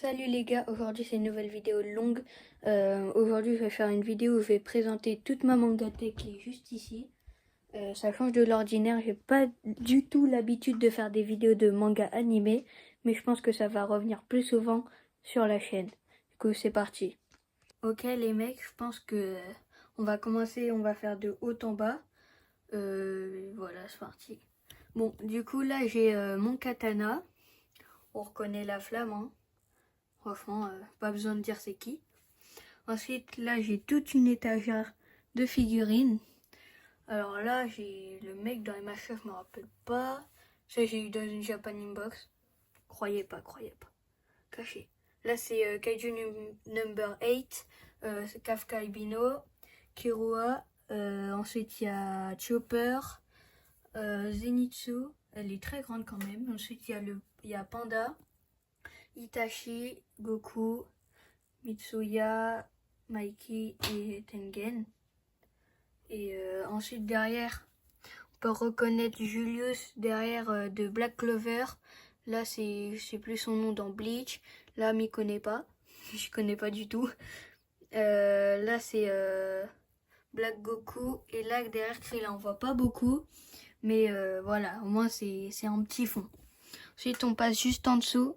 Salut les gars, aujourd'hui c'est une nouvelle vidéo longue. Aujourd'hui je vais faire une vidéo où je vais présenter toute ma mangatech qui est juste ici. Ça change de l'ordinaire, j'ai pas du tout l'habitude de faire des vidéos de manga animé, mais je pense que ça va revenir plus souvent sur la chaîne. Du coup c'est parti. Ok les mecs, je pense que on va commencer, on va faire de haut en bas. Voilà, c'est parti. Bon, du coup là j'ai mon katana. On reconnaît la flamme, hein. Franchement, pas besoin de dire c'est qui. Ensuite, là, j'ai toute une étagère de figurines. Alors là, j'ai le mec dans MHF, je me rappelle pas. Ça, j'ai eu dans une Japan Inbox. Croyez pas, croyez pas. Caché. Là, c'est Kaiju number 8, c'est Kafka Ibino, Kirua. Ensuite, il y a Chopper, Zenitsu. Elle est très grande quand même. Ensuite, il y a Panda, Itachi, Goku, Mitsuya, Mikey et Tengen. Et ensuite derrière, on peut reconnaître Julius derrière de Black Clover. Là, je sais plus son nom dans Bleach. Là, m'y connais pas. Je connais pas du tout. Là, c'est Black Goku. Et là, derrière Krillin, on voit pas beaucoup. Mais voilà, au moins, c'est un petit fond. Ensuite, on passe juste en dessous.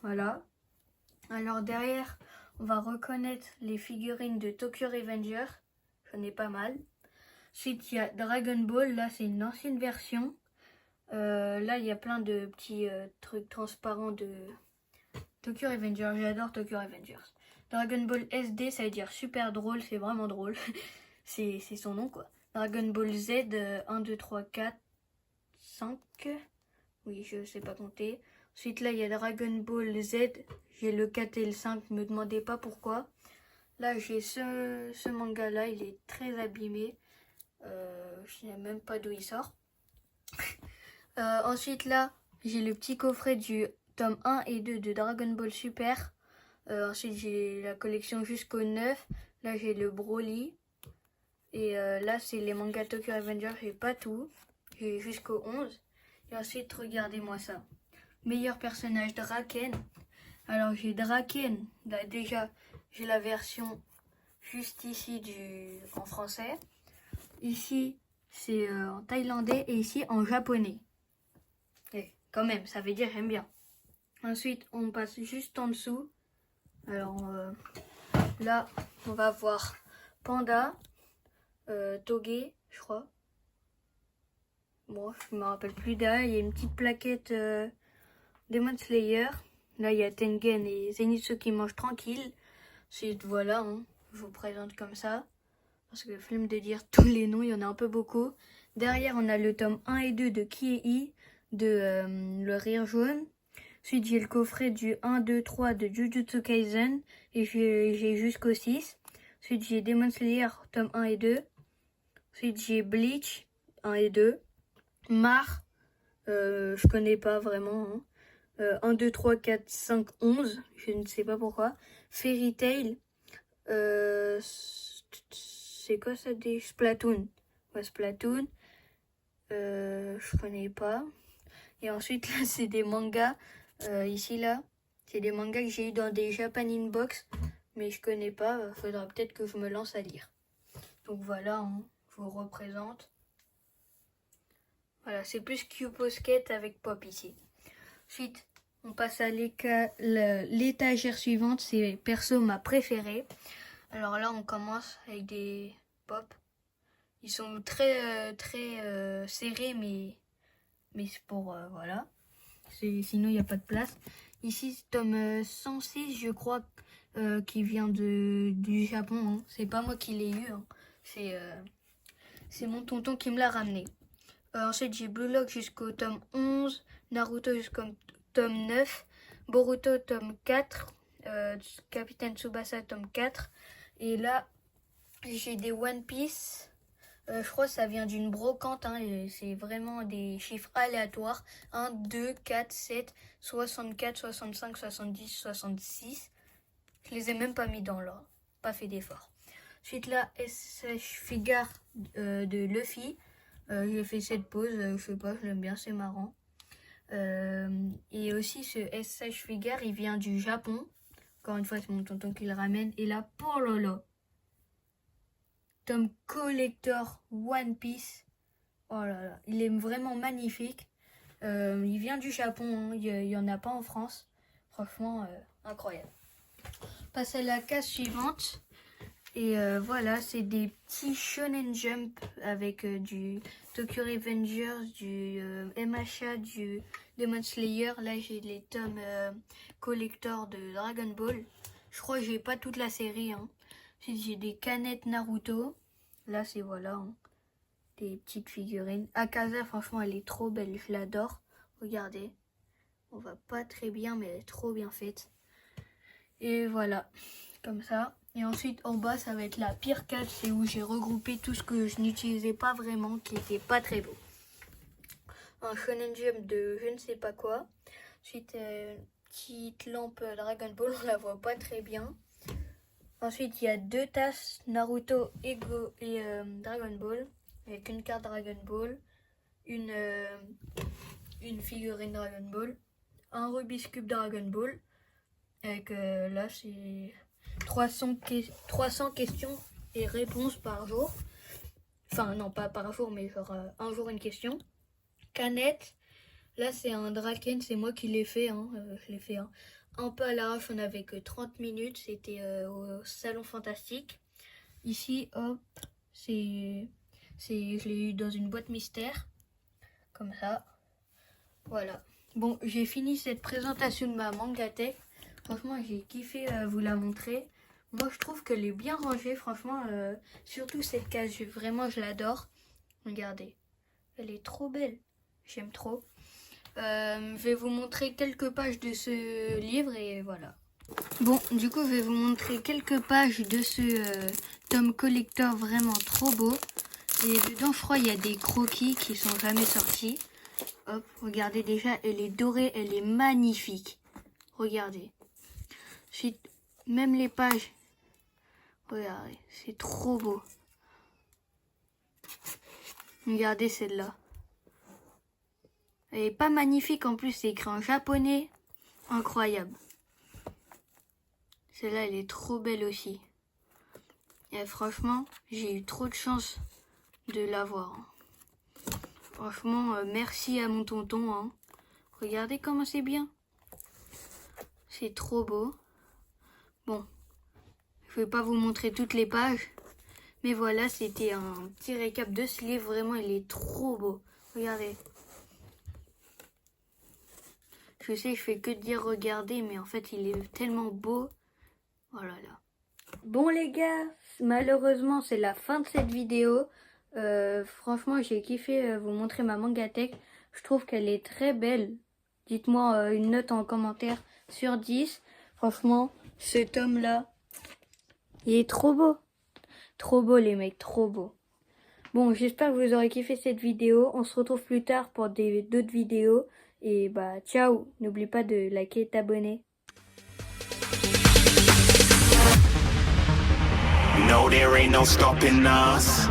Voilà. Alors derrière, on va reconnaître les figurines de Tokyo Revenger. J'en ai pas mal. Ensuite, il y a Dragon Ball. Là, c'est une ancienne version. Là, il y a plein de petits trucs transparents de Tokyo Revenger. J'adore Tokyo Revengers. Dragon Ball SD, ça veut dire super drôle. C'est vraiment drôle. c'est son nom, quoi. Dragon Ball Z, 1, 2, 3, 4, 5. Oui, je sais pas compter. Ensuite, là, il y a Dragon Ball Z. J'ai le 4 et le 5. Ne me demandez pas pourquoi. Là, j'ai ce manga-là. Il est très abîmé. Je sais même pas d'où il sort. Ensuite, là, j'ai le petit coffret du tome 1 et 2 de Dragon Ball Super. Ensuite, j'ai la collection jusqu'au 9. Là, j'ai le Broly. Et là, c'est les mangas Tokyo Revengers. J'ai pas tout. J'ai jusqu'au 11. Et ensuite, regardez-moi ça. Meilleur personnage Draken. Alors j'ai Draken. Là, déjà, j'ai la version juste ici en français. Ici, c'est en thaïlandais et ici en japonais. Et quand même, ça veut dire j'aime bien. Ensuite, on passe juste en dessous. Alors là, on va voir Panda, Toge, je crois. Bon, je me rappelle plus derrière. Il y a une petite plaquette Demon Slayer. Là, il y a Tengen et Zenitsu qui mangent tranquille. Ensuite, voilà, hein, je vous présente comme ça. Parce que flemme de dire tous les noms, il y en a un peu beaucoup. Derrière, on a le tome 1 et 2 de Kiei, de Le Rire Jaune. Ensuite, j'ai le coffret du 1, 2, 3 de Jujutsu Kaisen. Et j'ai jusqu'au 6. Ensuite, j'ai Demon Slayer, tome 1 et 2. Ensuite, j'ai Bleach, 1 et 2. Mar, je connais pas vraiment, hein. 1, 2, 3, 4, 5, 11. Je ne sais pas pourquoi. Fairy Tail. C'est quoi ça des Splatoon. Ouais, Splatoon. Je connais pas. Et ensuite, là, c'est des mangas. Ici, là. C'est des mangas que j'ai eu dans des Japan Inbox. Mais je connais pas. Faudra peut-être que je me lance à lire. Donc voilà, hein, je vous représente. Voilà, c'est plus Q-Posket avec Pop ici. Ensuite, on passe à l'étagère suivante. C'est perso ma préférée. Alors là, on commence avec des Pop. Ils sont très serrés, mais c'est pour voilà. Sinon, il n'y a pas de place. Ici, c'est tome 106, je crois, qui vient du Japon. Hein. C'est pas moi qui l'ai eu. Hein. C'est mon tonton qui me l'a ramené. Ensuite, j'ai Blue Lock jusqu'au tome 11, Naruto jusqu'au tome 9, Boruto tome 4, Capitaine Tsubasa tome 4. Et là, j'ai des One Piece. Je crois que ça vient d'une brocante. Hein, et c'est vraiment des chiffres aléatoires. 1, 2, 4, 7, 64, 65, 70, 66. Je les ai même pas mis dans l'ordre. Pas fait d'effort. Ensuite là, SH Figure de Luffy. J'ai fait cette pause, je sais pas, je l'aime bien, c'est marrant. Et aussi ce S-Sage Figure, il vient du Japon. Encore une fois, c'est mon tonton qui le ramène. Et là, pour Lolo, tome collector One Piece. Oh là là, il est vraiment magnifique. Il vient du Japon, hein. Il n'y en a pas en France. Franchement, incroyable. Passe à la case suivante. Et voilà, c'est des petits Shonen Jump avec du Tokyo Revengers, du MHA, du Demon Slayer. Là, j'ai les tomes collector de Dragon Ball. Je crois que j'ai pas toute la série. Hein. J'ai des canettes Naruto. Là, c'est voilà, hein, des petites figurines. Akaza, franchement, elle est trop belle. Je l'adore. Regardez. On va pas très bien, mais elle est trop bien faite. Et voilà, comme ça. Et ensuite, en bas, ça va être la pire case. C'est où j'ai regroupé tout ce que je n'utilisais pas vraiment, qui était pas très beau. Un Shonen Jump de je ne sais pas quoi. Ensuite, petite lampe Dragon Ball, on la voit pas très bien. Ensuite, il y a 2 tasses Naruto et Dragon Ball. Avec une carte Dragon Ball, une figurine Dragon Ball, un Rubik's Cube Dragon Ball. Avec là, c'est 300 questions et réponses par jour. Enfin, non, pas par jour, mais genre un jour une question. Canette. Là, c'est un Draken, c'est moi qui l'ai fait. Hein. Je l'ai fait un peu à l'arrache, on avait que 30 minutes. C'était au Salon Fantastique. Ici, hop, je l'ai eu dans une boîte mystère. Comme ça. Voilà. Bon, j'ai fini cette présentation de ma Mangatech. Franchement, j'ai kiffé vous la montrer. Moi, je trouve qu'elle est bien rangée. Franchement, surtout cette case, vraiment, je l'adore. Regardez. Elle est trop belle. J'aime trop. Je vais vous montrer quelques pages de ce livre et voilà. Bon, du coup, je vais vous montrer quelques pages de ce tome collector vraiment trop beau. Et dedans, je crois, il y a des croquis qui sont jamais sortis. Hop, regardez déjà, elle est dorée, elle est magnifique. Regardez. Ensuite, même les pages. Regardez, c'est trop beau. Regardez celle-là. Elle est pas magnifique en plus, c'est écrit en japonais. Incroyable. Celle-là, elle est trop belle aussi. Et franchement, j'ai eu trop de chance de l'avoir. Franchement, merci à mon tonton. Hein. Regardez comment c'est bien. C'est trop beau. Bon, je vais pas vous montrer toutes les pages. Mais voilà, c'était un petit récap de ce livre. Vraiment, il est trop beau. Regardez. Je sais, je fais que dire regarder, mais en fait, il est tellement beau. Oh là là. Bon les gars, malheureusement, c'est la fin de cette vidéo. Franchement, j'ai kiffé vous montrer ma Mangatech. Je trouve qu'elle est très belle. Dites-moi une note en commentaire sur 10. Franchement, ce tome-là, il est trop beau. Trop beau les mecs, trop beau. Bon, j'espère que vous aurez kiffé cette vidéo. On se retrouve plus tard pour d'autres vidéos. Et bah, ciao. N'oublie pas de liker et t'abonner. No, there ain't no stopping us.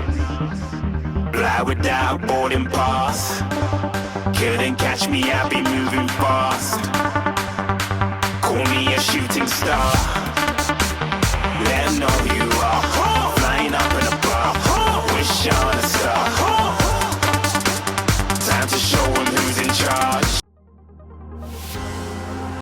Fly without boarding pass. Couldn't catch me, I'll be moving fast.